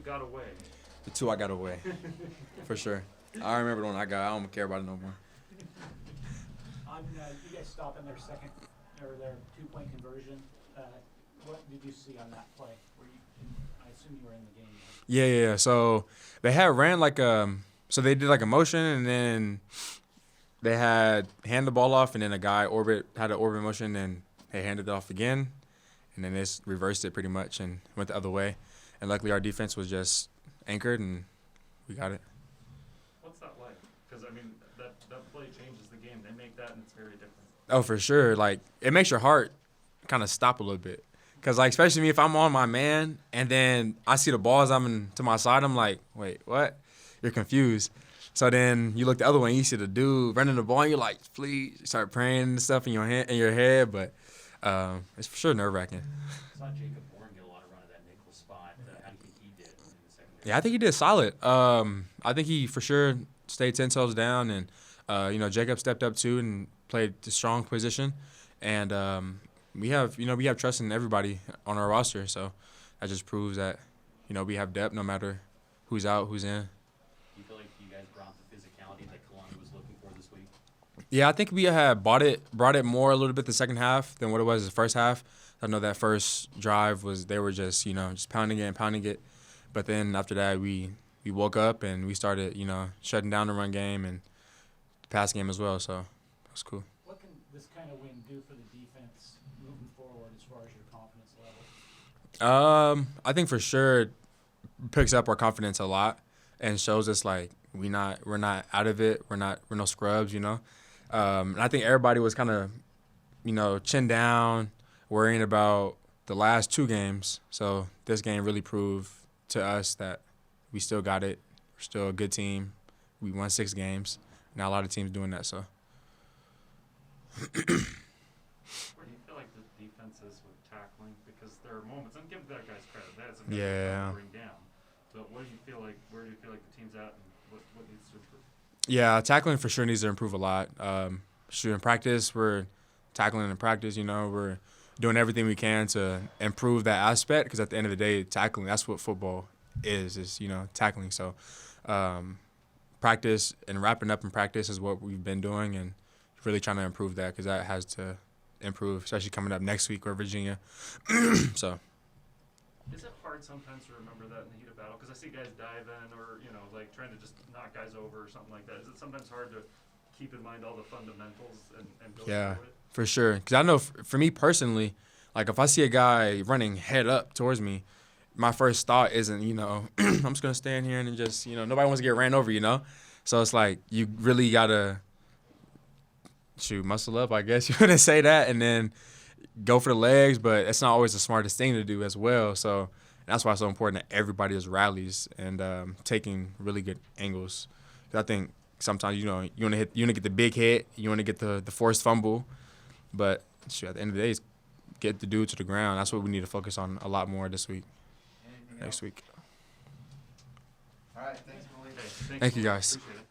got away. The 2 I got away, for sure. I remember the one I got. I don't care about it no more. You guys stopping their second or their 2-point conversion. What did you see on that play? I assume you were in the game. Yeah. So they had ran so they did like a motion, and then they had hand the ball off, and then a guy had an orbit motion, and they handed it off again, and then they just reversed it pretty much and went the other way. And luckily our defense was just anchored, and we got it. What's that like? Because, I mean, that play changes the game. They make that, and it's very different. Oh, for sure. Like, it makes your heart kind of stop a little bit. Because, like, especially me, if I'm on my man, and then I see the balls to my side, I'm like, wait, what? You're confused. So then you look the other way, and you see the dude running the ball, and you're like, please, you start praying and stuff in your head. But it's for sure nerve-wracking. I saw Jacob Bourne get a lot of run at that nickel spot. How do you think he did in the secondary? Yeah, I think he did solid. I think he for sure stayed 10 toes down, and Jacob stepped up too and played the strong position, and we have trust in everybody on our roster, so that just proves that we have depth no matter who's out, who's in. Do you feel like you guys brought the physicality that Columbia was looking for this week? Yeah, I think we had brought it more a little bit the second half than what it was the first half. I know that first drive they were just pounding it, but then after that we woke up and we started shutting down the run game and the pass game as well. So it was cool. What can this kind of win do for the defense moving forward as far as your confidence level? I think for sure it picks up our confidence a lot and shows us like we're not out of it. We're no scrubs, And I think everybody was kind of chin down, worrying about the last 2 games. So this game really proved to us that we still got it. We're still a good team. We won 6 games. Not a lot of teams doing that. So. Where do you feel like the defense is with tackling? Because there are moments, and give that guy's credit. That's a Yeah. to bring down. But where do you feel like the team's at, and what needs to improve? Yeah, tackling for sure needs to improve a lot. In practice, we're tackling in practice. We're doing everything we can to improve that aspect because at the end of the day, tackling, that's what football is tackling. So practice and wrapping up in practice is what we've been doing and really trying to improve that because that has to improve, especially coming up next week or Virginia. So. Is it hard sometimes to remember that in the heat of battle? Because I see guys dive in or, like trying to just knock guys over or something like that. Is it sometimes hard to keep in mind all the fundamentals and go through it? For sure. Because I know for me personally, like if I see a guy running head up towards me, my first thought isn't, I'm just going to stand here and just, nobody wants to get ran over, So it's like you really got to, muscle up, I guess you wouldn't say that, and then go for the legs, but it's not always the smartest thing to do as well. So that's why it's so important that everybody just rallies and taking really good angles. 'Cause I think sometimes you want to get the big hit, you want to get the forced fumble, but at the end of the day, it's get the dude to the ground. That's what we need to focus on a lot more this week. Next week. All right, thanks, Malik. Thank you, guys. Appreciate it.